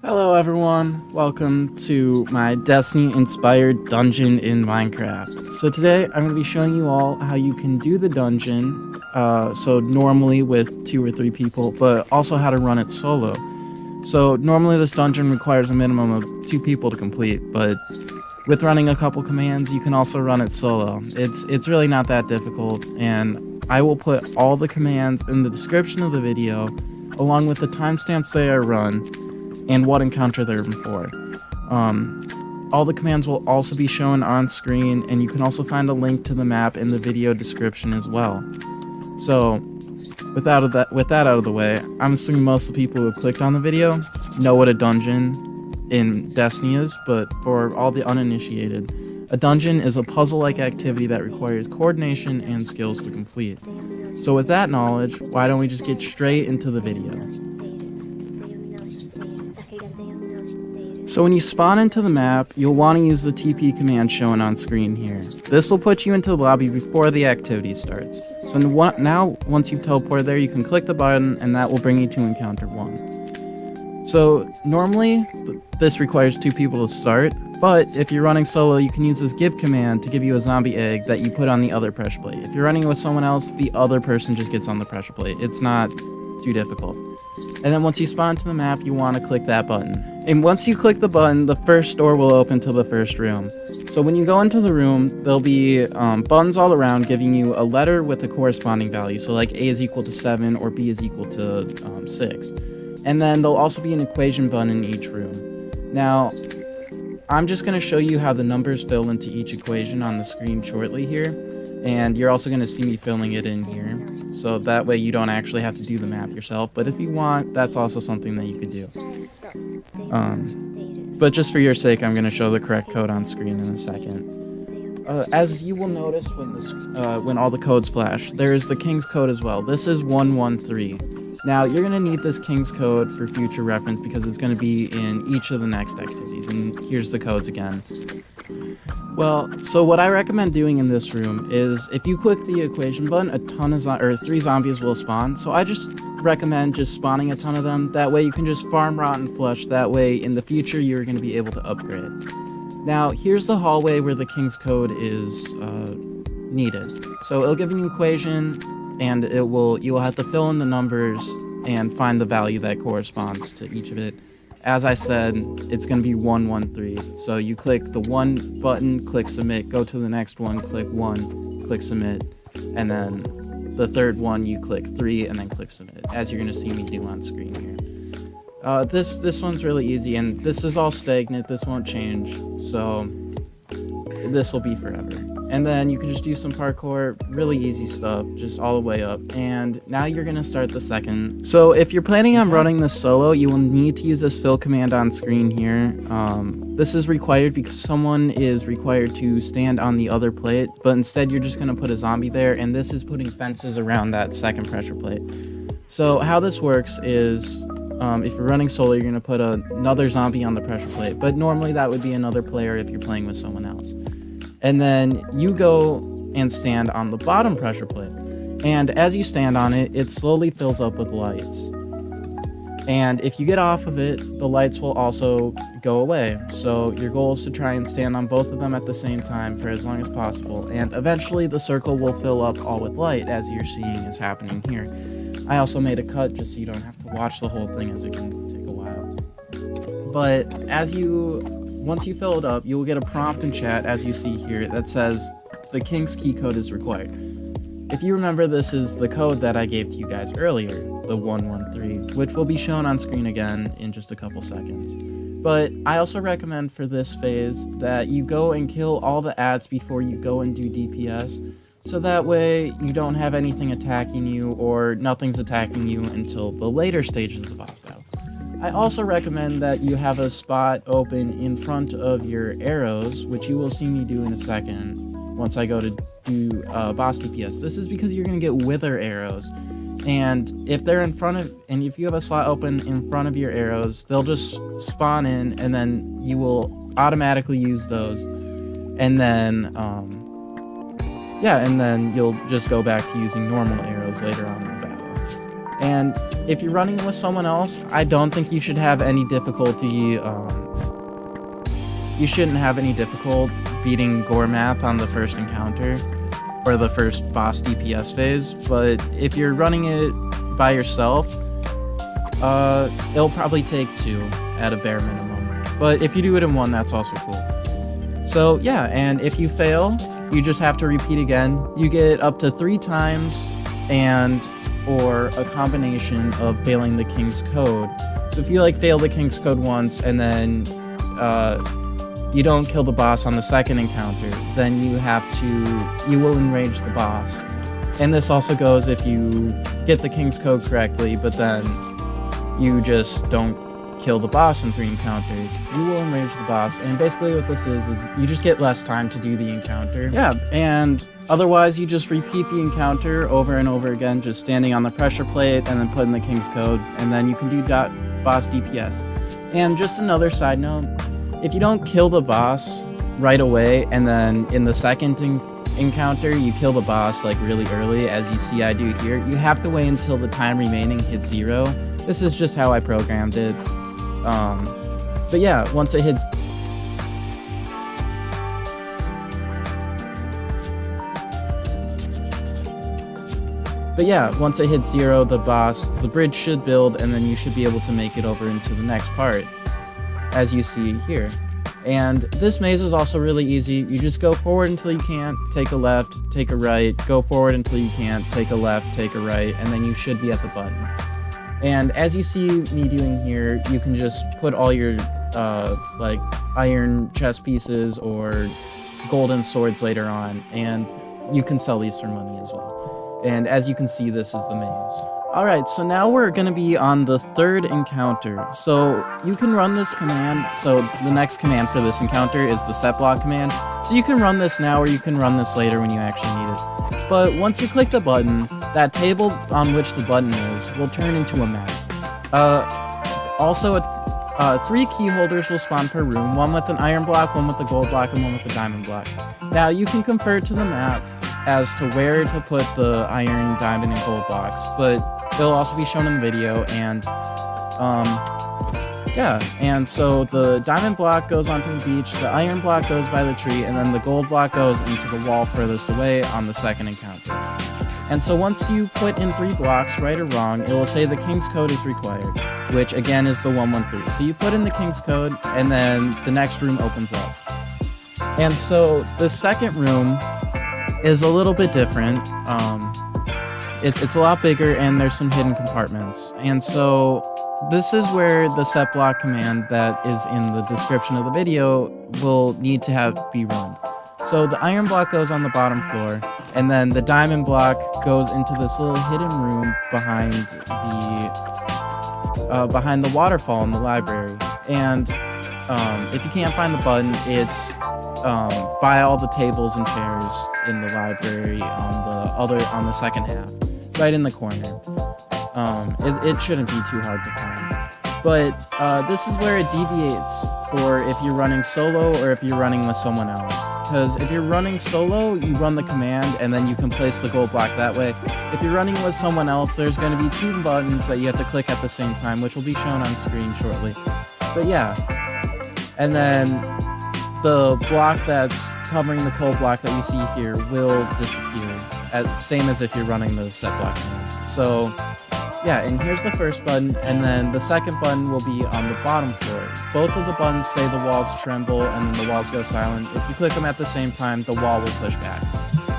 Hello everyone, welcome to my Destiny-inspired dungeon in Minecraft. So today I'm going to be showing you all how you can do the dungeon, so normally with 2 or 3 people, but also how to run it solo. So normally this dungeon requires a minimum of 2 people to complete, but with running a couple commands you can also run it solo. It's really not that difficult, and I will put all the commands in the description of the video, along with the timestamps they are run, and what encounter they're for. All the commands will also be shown on screen, and you can also find a link to the map in the video description as well. So, with that out of the way, I'm assuming most of the people who have clicked on the video know what a dungeon in Destiny is, but for all the uninitiated, a dungeon is a puzzle-like activity that requires coordination and skills to complete. So with that knowledge, why don't we just get straight into the video. So when you spawn into the map, you'll want to use the TP command shown on screen here. This will put you into the lobby before the activity starts. So now, once you've teleported there, you can click the button and that will bring you to encounter 1. So normally, this requires 2 people to start, but if you're running solo, you can use this give command to give you a zombie egg that you put on the other pressure plate. If you're running with someone else, the other person just gets on the pressure plate. It's not too difficult. And then once you spawn to the map, you want to click that button. And once you click the button, the first door will open to the first room. So when you go into the room, there'll be buttons all around giving you a letter with a corresponding value. So like A is equal to 7 or B is equal to 6. And then there'll also be an equation button in each room. Now, I'm just going to show you how the numbers fill into each equation on the screen shortly here. And you're also going to see me filling it in here. So that way you don't actually have to do the math yourself. But if you want, that's also something that you could do. But just for your sake, I'm going to show the correct code on screen in a second. As you will notice when all the codes flash, there is the King's code as well. This is 113. Now, you're going to need this King's code for future reference because it's going to be in each of the next activities. And here's the codes again. Well, so what I recommend doing in this room is if you click the equation button, a ton of 3 zombies will spawn. So I just recommend just spawning a ton of them. That way you can just farm rotten flesh. That way in the future you're going to be able to upgrade. Now here's the hallway where the King's code is needed. So it'll give you an equation, and you will have to fill in the numbers and find the value that corresponds to each of it. As I said, it's going to be 113. So you click the 1 button, click submit, go to the next one, click 1, click submit, and then the third one you click 3 and then click submit, as you're going to see me do on screen here. This one's really easy, and this is all stagnant, this won't change, so this will be forever. And then you can just do some parkour, really easy stuff, just all the way up. And now you're going to start the second. So if you're planning on running this solo, you will need to use this fill command on screen here. This is required because someone is required to stand on the other plate, but instead you're just going to put a zombie there, and this is putting fences around that second pressure plate. So how this works is, if you're running solo, you're going to put another zombie on the pressure plate, but normally that would be another player if you're playing with someone else. And then you go and stand on the bottom pressure plate. And as you stand on it, it slowly fills up with lights. And if you get off of it, the lights will also go away. So your goal is to try and stand on both of them at the same time for as long as possible. And eventually the circle will fill up all with light, as you're seeing is happening here. I also made a cut just so you don't have to watch the whole thing, as it can take a while. But once you fill it up, you will get a prompt in chat, as you see here, that says the King's key code is required. If you remember, this is the code that I gave to you guys earlier, the 113, which will be shown on screen again in just a couple seconds. But I also recommend for this phase that you go and kill all the ads before you go and do DPS, so that way you don't have anything attacking you or nothing's attacking you until the later stages of the boss battle. I also recommend that you have a spot open in front of your arrows, which you will see me do in a second once I go to do boss DPS. This is because you're going to get wither arrows, and if you have a slot open in front of your arrows, they'll just spawn in, and then you will automatically use those, and then and then you'll just go back to using normal arrows later on in the battle. And if you're running with someone else, I don't think you should have any difficulty, you shouldn't have any difficulty beating Gore Map on the first encounter, or the first boss DPS phase, but if you're running it by yourself, it'll probably take 2 at a bare minimum. But if you do it in 1, that's also cool. So yeah, and if you fail, you just have to repeat again. You get up to 3 times, or a combination of failing the King's Code. So if you fail the King's Code once and then you don't kill the boss on the second encounter, then you will enrage the boss. And this also goes if you get the King's Code correctly, but then you just don't kill the boss in 3 encounters, you will enrage the boss. And basically what this is you just get less time to do the encounter. Yeah, and otherwise you just repeat the encounter over and over again, just standing on the pressure plate and then putting the King's Code, and then you can do boss DPS. And just another side note, if you don't kill the boss right away, and then in the second encounter you kill the boss really early, as you see I do here, you have to wait until the time remaining hits 0. This is just how I programmed it. But yeah, once it hits once it hits 0, the bridge should build, and then you should be able to make it over into the next part, as you see here. And this maze is also really easy. You just go forward until you can't, take a left, take a right, go forward until you can't, take a left, take a right, and then you should be at the button. And as you see me doing here, you can just put all your iron chest pieces or golden swords later on, and you can sell these for money as well. And as you can see, this is the maze. Alright, so now we're going to be on the third encounter. So you can run this command. So the next command for this encounter is the Setblock command. So you can run this now, or you can run this later when you actually need it. But once you click the button, that table on which the button is will turn into a map. Also, 3 key holders will spawn per room, 1 with an iron block, 1 with a gold block, and 1 with a diamond block. Now you can convert to the map as to where to put the iron, diamond, and gold blocks, but it'll also be shown in the video. And and so the diamond block goes onto the beach, the iron block goes by the tree, and then the gold block goes into the wall furthest away on the second encounter. And so once you put in 3 blocks, right or wrong, it will say the King's Code is required, which again is the 113. So you put in the King's Code, and then the next room opens up. And so the second room is a little bit different. It's a lot bigger, and there's some hidden compartments. And so this is where the Setblock command that is in the description of the video will need to be run. So the iron block goes on the bottom floor, and then the diamond block goes into this little hidden room behind the waterfall in the library. And if you can't find the button, it's by all the tables and chairs in the library on the second half, right in the corner. It shouldn't be too hard to find. But this is where it deviates for if you're running solo or if you're running with someone else. Because if you're running solo, you run the command and then you can place the gold block that way. If you're running with someone else, there's going to be 2 buttons that you have to click at the same time, which will be shown on screen shortly. But yeah. And then the block that's covering the cold block that you see here will disappear. Same as if you're running the Setblock command. So yeah, and here's the first button, and then the second button will be on the bottom floor. Both of the buttons say the walls tremble, and then the walls go silent. If you click them at the same time, the wall will push back.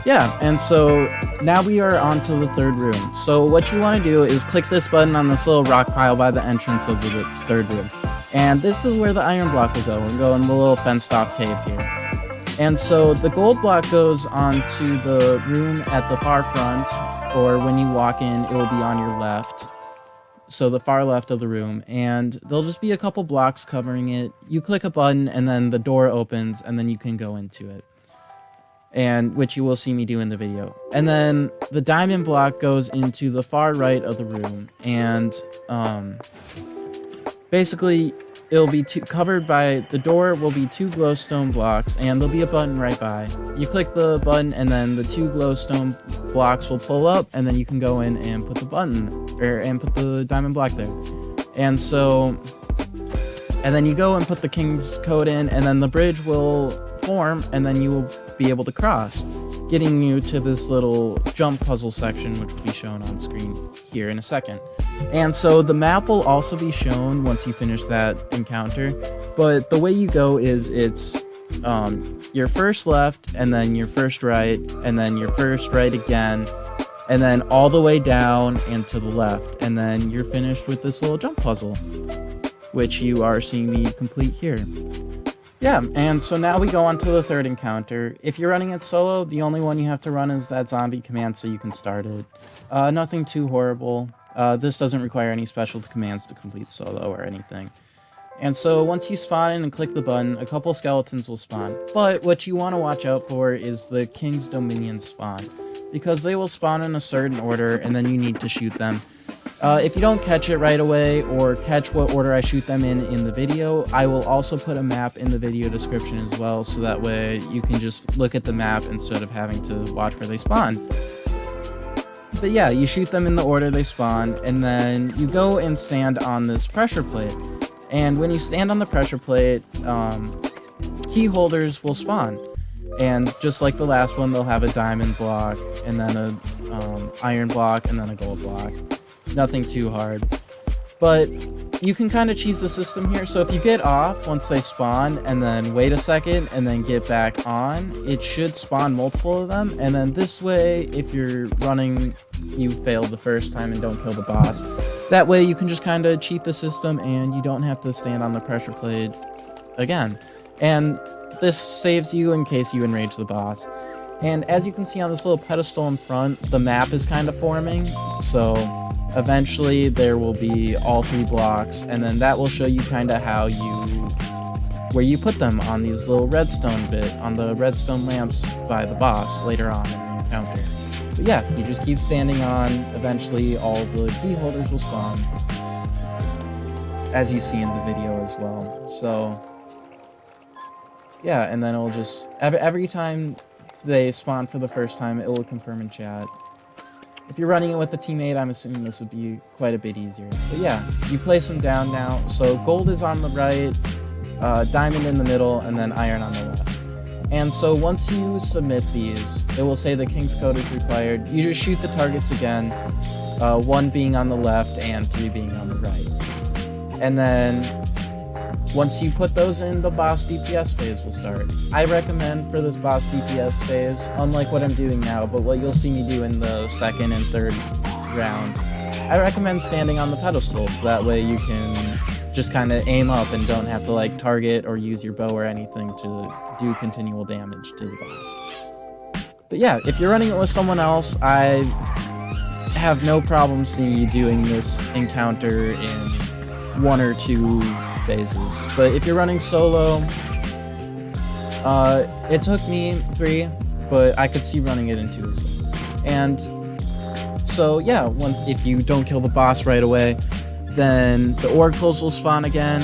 Yeah, and so now we are on to the third room. So what you want to do is click this button on this little rock pile by the entrance of the third room. And this is where the iron block will go, and go in the little fenced off cave here. And so the gold block goes onto the room at the far front, or when you walk in, it will be on your left. So the far left of the room, and there'll just be a couple blocks covering it. You click a button, and then the door opens, and then you can go into it. And which you will see me do in the video. And then the diamond block goes into the far right of the room, and basically it'll be covered by the door will be 2 glowstone blocks, and there'll be a button right by. You click the button, and then the 2 glowstone blocks will pull up, and then you can go in and put the button and put the diamond block there. And so, and then you go and put the king's code in, and then the bridge will form, and then you will be able to cross, getting you to this little jump puzzle section, which will be shown on screen here in a second. And so the map will also be shown once you finish that encounter, but the way you go is it's your first left, and then your first right, and then your first right again, and then all the way down and to the left, and then you're finished with this little jump puzzle, which you are seeing me complete here. Yeah, and so now we go on to the third encounter. If you're running it solo, the only one you have to run is that zombie command so you can start it. Nothing too horrible. This doesn't require any special commands to complete solo or anything. And so once you spawn in and click the button, a couple skeletons will spawn. But what you want to watch out for is the King's Dominion spawn, because they will spawn in a certain order and then you need to shoot them. If you don't catch it right away, or catch what order I shoot them in the video, I will also put a map in the video description as well, so that way you can just look at the map instead of having to watch where they spawn. But yeah, you shoot them in the order they spawn, and then you go and stand on this pressure plate. And when you stand on the pressure plate, key holders will spawn. And just like the last one, they'll have a diamond block, and then a iron block, and then a gold block. Nothing too hard. But you can kind of cheese the system here. So if you get off once they spawn, and then wait a second, and then get back on, it should spawn multiple of them. And then this way, if you're running, you failed the first time and don't kill the boss. That way you can just kind of cheat the system, and you don't have to stand on the pressure plate again. And this saves you in case you enrage the boss. And as you can see on this little pedestal in front, the map is kind of forming. So eventually there will be all 3 blocks, and then that will show you kind of where you put them on these little redstone on the redstone lamps by the boss later on in the encounter. But yeah, you just keep standing on, eventually all the key holders will spawn, as you see in the video as well. So yeah, and then it'll just, every time they spawn for the first time, it will confirm in chat. If you're running it with a teammate, I'm assuming this would be quite a bit easier. But yeah, you place them down now. So gold is on the right, diamond in the middle, and then iron on the left. And so once you submit these, it will say the King's Code is required. You just shoot the targets again, 1 being on the left and 3 being on the right. And then once you put those in, the boss DPS phase will start. I recommend for this boss DPS phase, unlike what I'm doing now, but what you'll see me do in the second and third round, I recommend standing on the pedestal, so that way you can just kind of aim up and don't have to like target or use your bow or anything to do continual damage to the boss. But yeah, if you're running it with someone else, I have no problem seeing you doing this encounter in 1 or 2 phases. But if you're running solo, it took me 3, but I could see running it in 2 as well. And so yeah, if you don't kill the boss right away, then the oracles will spawn again,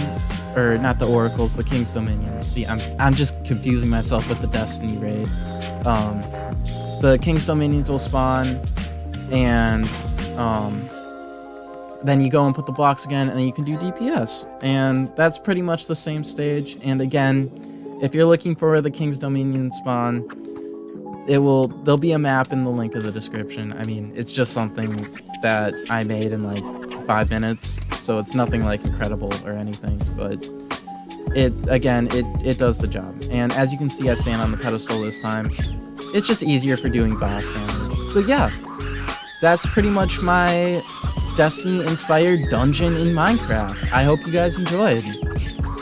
or not the oracles, the King's Dominions. See, I'm just confusing myself with the Destiny raid. The King's Dominions will spawn, and then you go and put the blocks again, and then you can do DPS. And that's pretty much the same stage. And again, if you're looking for where the King's Dominion spawn, there'll be a map in the link of the description. I mean, it's just something that I made in like 5 minutes, so it's nothing like incredible or anything, but it does the job. And as you can see, I stand on the pedestal this time. It's just easier for doing boss damage. But yeah, that's pretty much my Destiny-inspired dungeon in Minecraft. I hope you guys enjoyed.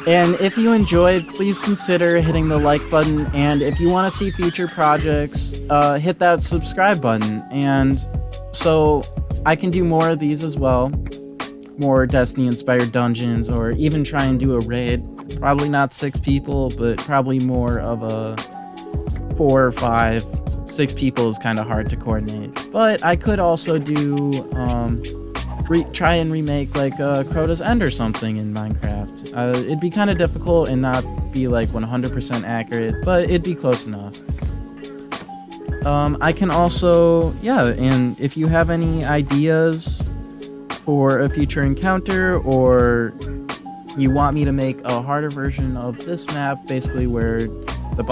And if you enjoyed, please consider hitting the like button, and if you want to see future projects, hit that subscribe button, and so I can do more of these as well. More Destiny-inspired dungeons, or even try and do a raid. Probably not 6 people, but probably more of a 4 or 5. 6 people is kind of hard to coordinate. But I could also do, try and remake like Crota's End or something in Minecraft. It'd be kind of difficult and not be like 100% accurate, but it'd be close enough. I can also, yeah, and if you have any ideas for a future encounter, or you want me to make a harder version of this map, basically where the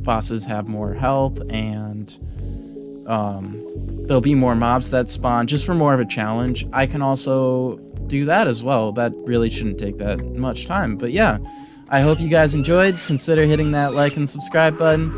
bosses have more health and there'll be more mobs that spawn just for more of a challenge, I can also do that as well. That really shouldn't take that much time. But yeah, I hope you guys enjoyed. Consider hitting that like and subscribe button.